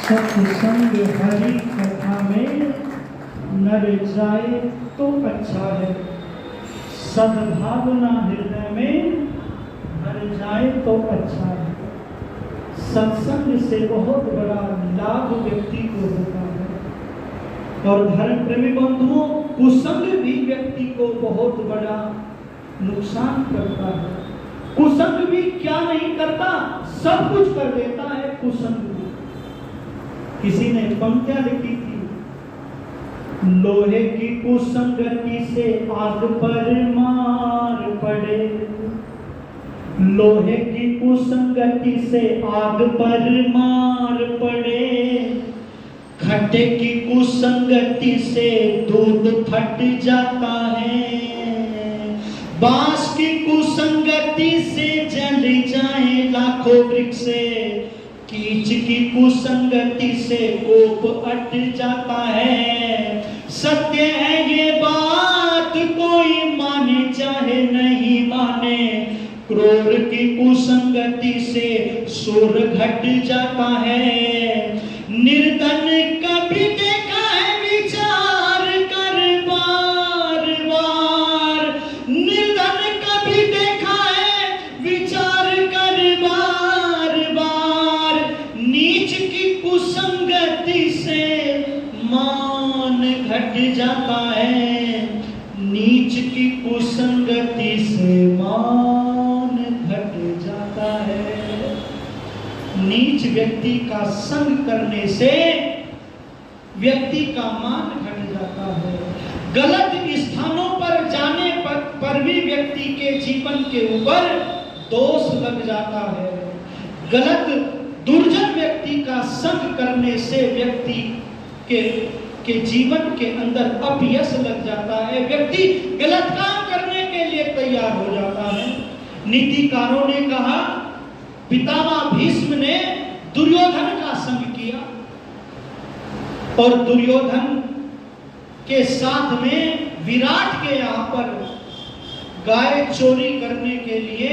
सत्संग हरि कथा में नर जाए तो अच्छा है, सद्भावना हृदय में भर जाए तो अच्छा है। सत्संग से बहुत बड़ा लाभ व्यक्ति को होता है और धर्म प्रेमी बंधुओं, कुसंग भी व्यक्ति को बहुत बड़ा नुकसान करता है। कुसंग भी क्या नहीं करता, सब कुछ कर देता है कुसंग भी। किसी ने पंक्तियां लिखी थी, लोहे की कुसंगति से आग पर मार पड़े, लोहे की कुसंगति से आग पर मार पड़े, खट्टे की कुसंगति से दूध फट जाता है, बांस की कुसंगति से जल जाए लाखों वृक्ष, कीच की कुसंगति से कोप अट जाता है। सत्य है ये बात, कोई माने चाहे नहीं माने, क्रोध की कुसंगति से सुर घट जाता है। निर्धन कभी देखा है विचार कर बार बार, निर्धन कभी देखा है विचार कर बार बार, नीच की कुसंगति से मान घट जाता है, नीच की कुसंगति से मान घट जाता है। नीच व्यक्ति का संग करने से व्यक्ति का मान घट जाता है। गलत स्थानों पर जाने पर भी व्यक्ति के जीवन के ऊपर दोष लग जाता है। गलत दुर्जन व्यक्ति का संग करने से व्यक्ति के जीवन के अंदर अपयश लग जाता है। व्यक्ति गलत काम करने के लिए तैयार हो जाता है। नीतिकारों ने कहा, पितामह भीष्म ने दुर्योधन का संग किया और दुर्योधन के साथ में विराट के यहाँ पर गाय चोरी करने के लिए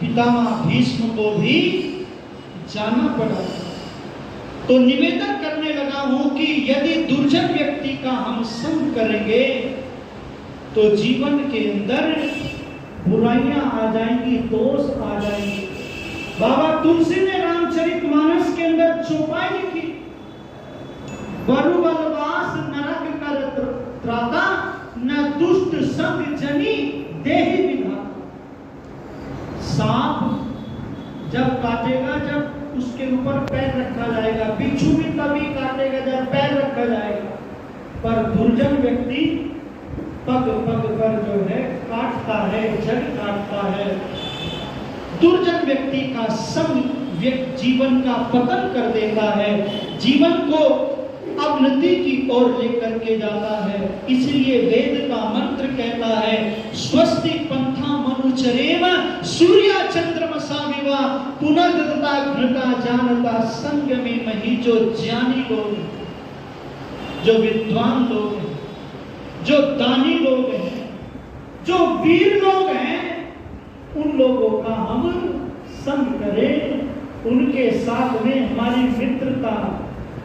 पितामह भीष्म को भी जाना पड़ा। तो निवेदन करने लगा हूं कि यदि दुर्जन व्यक्ति का हम संग करेंगे तो जीवन के अंदर बुराइयां आ जाएंगी, दोष आ जाएंगे। बाबा तुलसी ने रामचरितमानस के अंदर चौपाई लिखी, वरु वनवास नरक कर त्राता, न दुष्ट संग जनी देहि विधाता। सांप जब काटेगा, जब उसके ऊपर पैर रखा जाएगा, बिच्छू भी तभी काटेगा जब पैर रखा जाएगा, पर दुर्जन व्यक्ति पग पग पर जो है काटता है, जड़ काटता है। दुर्जन व्यक्ति का संग जीवन का पतन कर देता है, जीवन को अवनति की ओर लेकर के जाता है। इसलिए वेद का मंत्र कहता है, स्वस्ति पंथा मनुचरेम सूर्या चंद्रमसा विवा, पुनर्दता घृता जानता संग में मही। जो ज्ञानी लोग, जो विद्वान लोग हैं, जो दानी लोग हैं, जो वीर लोग हैं, उन लोगों का हम संग करें, उनके साथ में हमारी मित्रता,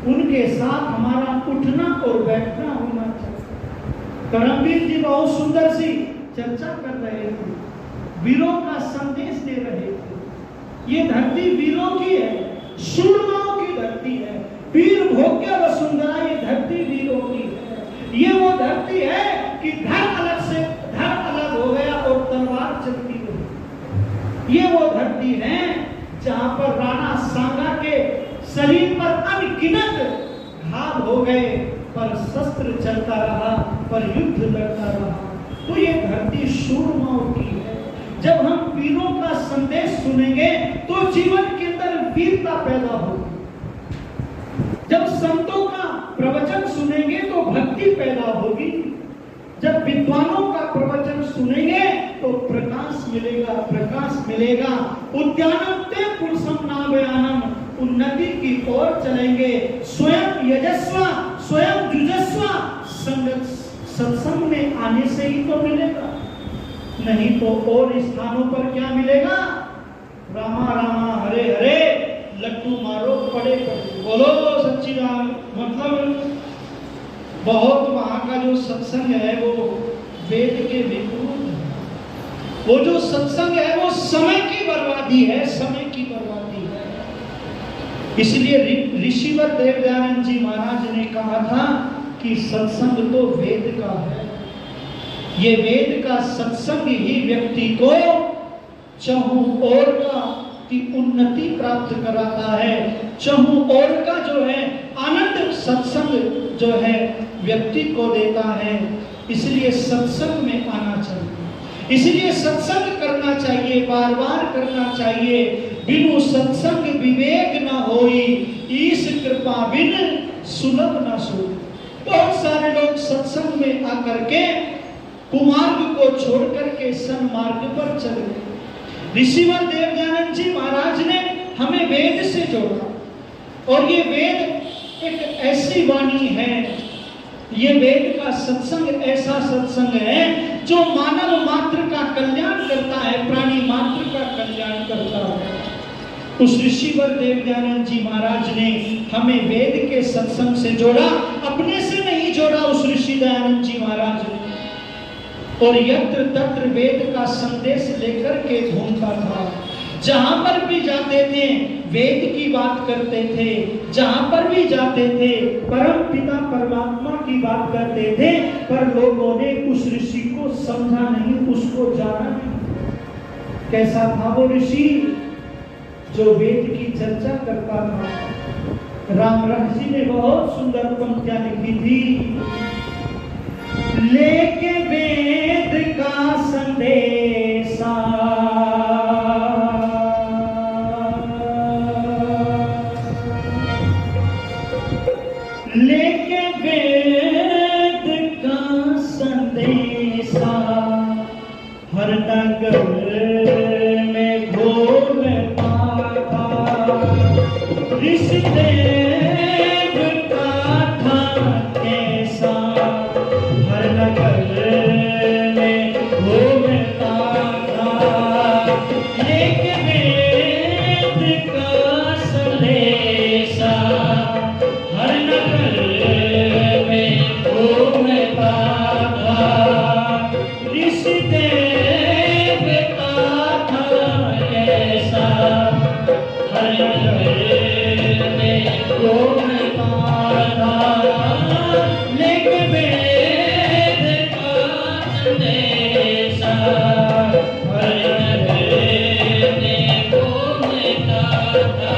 उनके साथ हमारा उठना और बैठना होना चाहिए। करमवीर जी बहुत सुंदर सी चर्चा कर रहे थे, वीरों का संदेश दे रहे थे। ये धरती वीरों की है, शूरमाओं की धरती है। वीर भोग्य वसुंधरा, ये धरती वीरों की है। ये वो धरती है कि धड़ अलग से धड़ अलग हो गया और तलवार चलती रही। ये वो धरती है जहां पर राणा सांगा के शरीर पर अनगिनत घाव हो गए, पर शस्त्र चलता रहा, पर युद्ध लड़ता रहा। तो ये धरती शूरमाओं की है। जब हम वीरों का संदेश सुनेंगे तो जीवन के अंदर वीरता पैदा होगी। जब संतों का प्रवचन सुनेंगे तो भक्ति पैदा होगी। जब विद्वानों का प्रवचन सुनेंगे तो प्रकाश मिलेगा, प्रकाश मिलेगा। उद्यानम ते पुरुषम नाभयानम, उन्नति की ओर चलेंगे। स्वयं यजस्वा, स्वयं जुजस्वा, सत्संग में आने से ही तो मिलेगा, नहीं तो और स्थानों पर क्या मिलेगा? रामा रामा हरे हरे, लड्डू मारो पढ़े पढ़े। बोलो सच्चिदान। मतलब बहुत वहां का जो सत्संग है वो वेद के विरुद्ध है। वो जो सत्संग है वो समय की बर्बादी है, समय की बर्बादी है। इसलिए ऋषिवर देवदयानंद जी महाराज ने कहा था कि सत्संग तो वेद का है। ये वेद का सत्संग ही व्यक्ति को चहुं ओर की उन्नति प्राप्त कराता है। चहुं ओर का जो है आनंद सत्संग जो है व्यक्ति को देता है। इसलिए सत्संग में आना चाहिए, इसलिए सत्संग करना चाहिए, बार बार करना चाहिए। बिनु सत्संग विवेक न होई, ईश कृपा बिन सुलभ न सोई। बहुत सारे लोग सत्संग में आकर के कुमार्ग को छोड़ करके सन्मार्ग पर चल गए। ऋषिवर देवदयानंद जी महाराज ने हमें वेद से जोड़ा और ये वेद एक ऐसी वाणी है, ये वेद का सत्संग ऐसा सत्संग है जो मानव मात्र का कल्याण करता है, प्राणी मात्र का कल्याण करता है। उस ऋषिवर देवदयानंद जी महाराज ने हमें वेद के सत्संग से जोड़ा, अपने से नहीं जोड़ा उस ऋषि दयानंद जी महाराज ने। और यत्र तत्र वेद का संदेश लेकर के घूमता था। जहां पर भी जाते थे वेद की बात करते थे, जहां पर भी जाते थे परम पिता परमात्मा की बात करते थे। पर लोगों ने उस ऋषि को समझा नहीं, उसको जाना नहीं। कैसा था वो ऋषि जो वेद की चर्चा करता था। रामरस जी ने बहुत सुंदर पंक्तियां लिखी थी। लेके वेद का संदेशा लेके वेद का संदेशा हर नगर में घूमता था। ऋषिदेव का था कैसा हर नगर में घूमता था। लेके वेद का संदेशा हर नगर में घूमता था। ऋषिदेव का था कैसा हर नगर में घूमता था। लेके वेद का संदेशा हर नगर में घूमता था।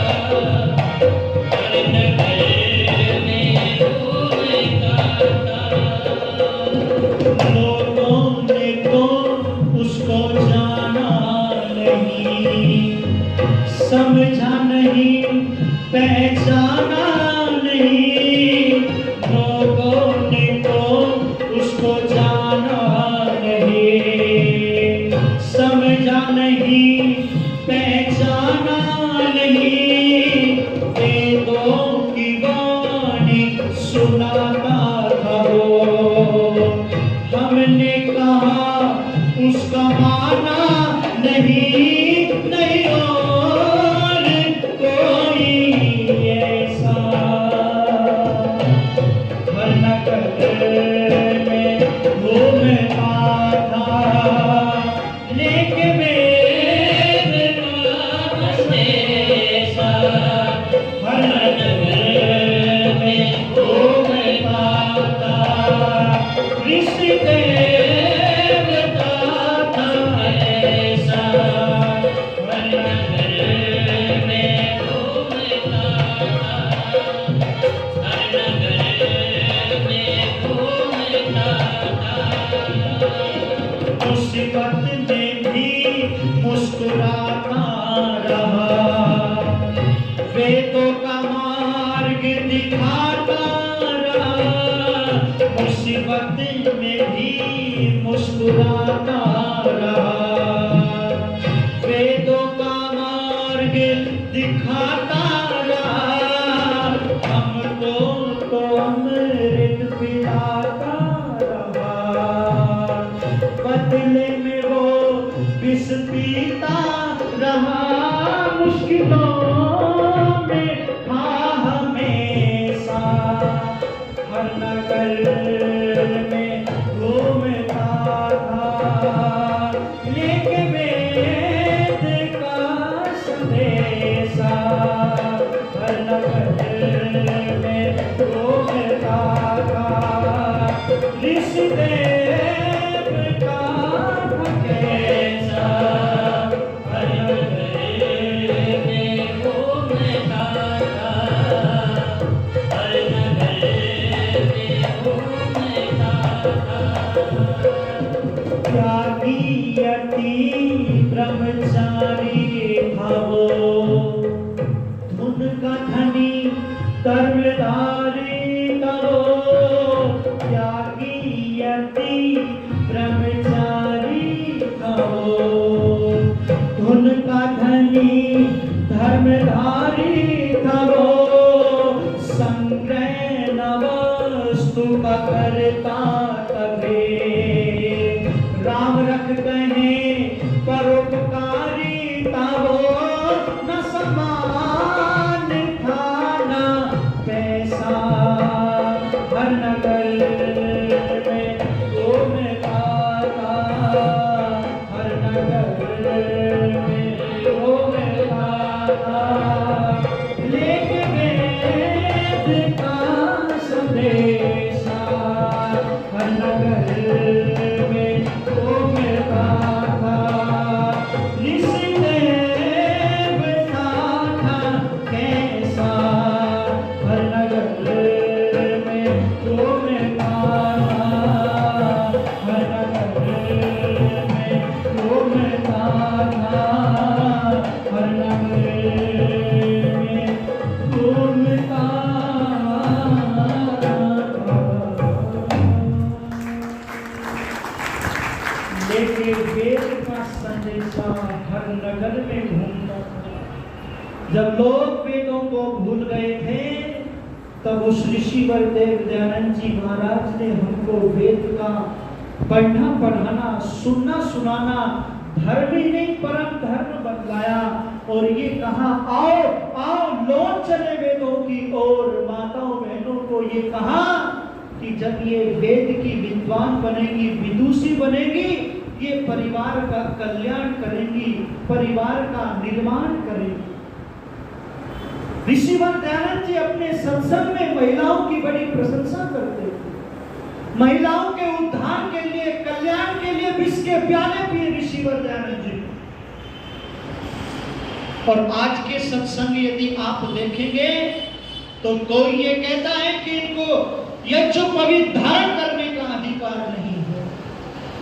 हर नगर में घूमता था। लोगों ने तो उसको जाना नहीं, समझा नहीं, पहचाना नहीं। लोगों ने तो उसको जाना नहीं, समझा नहीं, पहचाना नहीं। वेदों की वाणी सुनाता था वो, हमने कहा उसका माना नहीं, नहीं और कोई ऐसा। हर नगर में घूमता था। लेके वेद का संदेशा हर नगर में घूमता था। ऋषिदेव का था ऐसा हर नगर में घूमता था। हर नगर में घूमता था। मुसीबत में भी मुस्कुराता रहा, वेदों का मार्ग दिखाता रहा। मुसीबत में भी मुस्कुराता रहा, वेदों का मार्ग दिखाता रहा। हमको तो अमृत पिलाता रहा, बदले में वो विष पीता रहा। मुश्किलों में नगर में घूमता था, लेके वेद का संदेशा। हर नगर में घूमता था, ऋषिदेव का कैसा। हर नगर में घूमता था, हर नगर में घूमता था। त्यागी अति ब्रह्मचारी था वो, धुन का धनी धर्मधारी था वो। त्यागी अति ब्रह्मचारी था वो, धुन का धनी धर्मधारी था वो। संग्रह नवस्तु का करता तभी, राम रख गए परोपकारी था वो। न समान था न पैसा, हर नगर में घूमता था, हर नगर में घूमता था। लेके वेद का संदेशा, हर नगर में घूमता था। ऋषिदेव था कैसा, हर नगर में घूमता था, हर नगर में घूमता था, हर नगर में घूमता था। लेके वेद का संदेशा हर नगर में घूमता था। जब लोग वेदों को भूल गए थे, तब उस ऋषिवर देव दयानंद जी महाराज ने हमको वेद का पढ़ना पढ़ाना, सुनना सुनाना, धर्म ही नहीं परम धर्म बतलाया। और ये कहा, आओ आओ लौट चले वेदों की ओर। माताओं बहनों को ये कहा कि जब ये वेद की विद्वान बनेगी, विदुषी बनेगी, ये परिवार का कल्याण करेंगी, परिवार का निर्माण करेंगी। ऋषिवर दयानंद जी अपने सत्संग में महिलाओं की बड़ी प्रशंसा करते थे। महिलाओं के उद्धार के लिए, कल्याण के लिए विष के प्याले पिए ऋषिवर दयानंद जी। और आज के सत्संग यदि आप देखेंगे तो कोई ये कहता है कि इनको यज्ञोपवीत धारण करने का अधिकार नहीं है,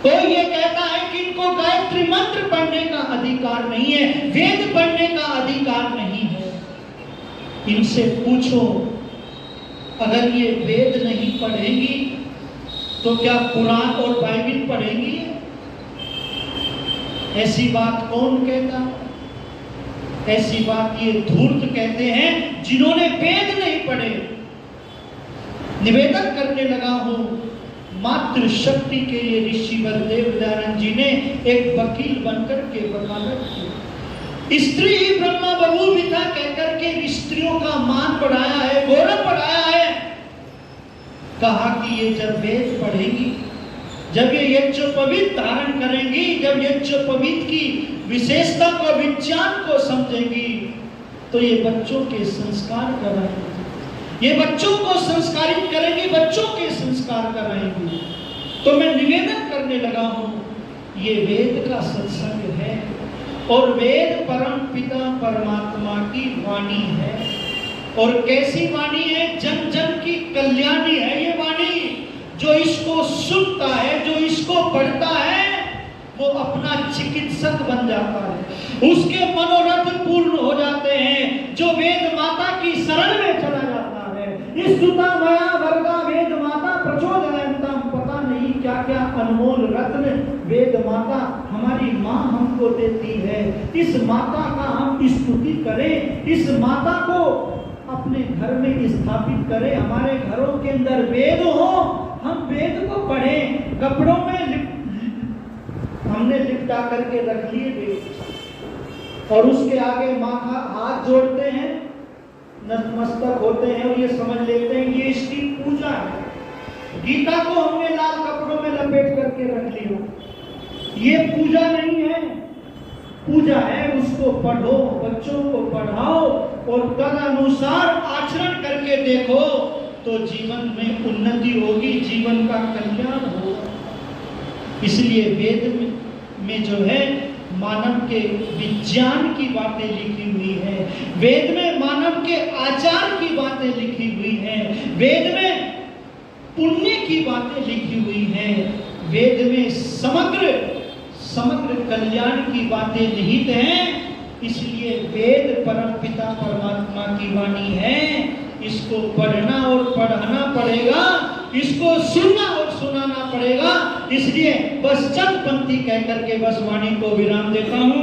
कोई ये कहता है कि इनको गायत्री मंत्र पढ़ने का अधिकार नहीं है, वेद पढ़ने का अधिकार नहीं है। इनसे पूछो, अगर ये वेद नहीं पढ़ेंगी तो क्या कुरान और बाइबिल पढ़ेंगी? ऐसी बात कौन कहता? ऐसी बात ये धूर्त कहते हैं जिन्होंने वेद नहीं पढ़े। निवेदन करने लगा हूं, मातृ शक्ति के लिए ऋषिवर देव दयानंद जी ने एक वकील बनकर के वकालत की। स्त्री ही ब्रह्मा बहुविधा कहकर के स्त्रियों का मान बढ़ाया है, गौरव बढ़ाया है। कहा कि ये जब वेद पढ़ेंगी, जब ये यज्ञोपवीत धारण करेंगी, जब यज्ञोपवीत की विशेषता को, विज्ञान को समझेंगी, तो ये बच्चों के संस्कार कराएंगे, ये बच्चों को संस्कारित करेंगी, बच्चों के संस्कार कराएंगी। तो मैं निवेदन करने लगा हूं, ये वेद का सत्संग है और वेद परम पिता परमात्मा की वाणी है। और कैसी वाणी है? जन जन की कल्याणी है ये वाणी। जो इसको सुनता है, जो इसको पढ़ता है, वो अपना चिकित्सक बन जाता है, उसके मनोरथ पूर्ण हो जाते हैं। जो वेद माता की शरण में चला जाता है, इस सुता मया वर्गा वेद माता प्रचोदयन्तम, पता नहीं क्या क्या अनमोल रत्न वेद माता हमारी माँ हमको देती है। इस माता का हम स्तुति करें, इस माता को अपने घर में स्थापित करें, हमारे घरों के अंदर वेद हो, हम वेद को पढ़ें। कपड़ों में हमने लिपटा करके रख लिए वेद, और उसके आगे माँ का हाथ जोड़ते हैं, नतमस्तक होते हैं और ये समझ लेते हैं ये इसकी पूजा है। गीता को हमने लाल कपड़ों में लपेट करके रख लिया, ये पूजा नहीं है। पूजा है उसको पढ़ो, बच्चों को पढ़ाओ और तद अनुसार आचरण करके देखो तो जीवन में उन्नति होगी, जीवन का कल्याण होगा। इसलिए वेद में जो है मानव के विज्ञान की बातें लिखी हुई है, वेद में मानव के आचार की बातें लिखी हुई है, वेद में पुण्य की बातें लिखी हुई हैं, वेद में समग्र कल्याण की बातें निहित हैं। इसलिए वेद परमपिता परमात्मा की वाणी है, इसको पढ़ना और पढ़ाना पड़ेगा, इसको सुनना और सुनाना पड़ेगा। इसलिए बस चंद पंक्ति कहकर के बस वाणी को विराम देता हूं।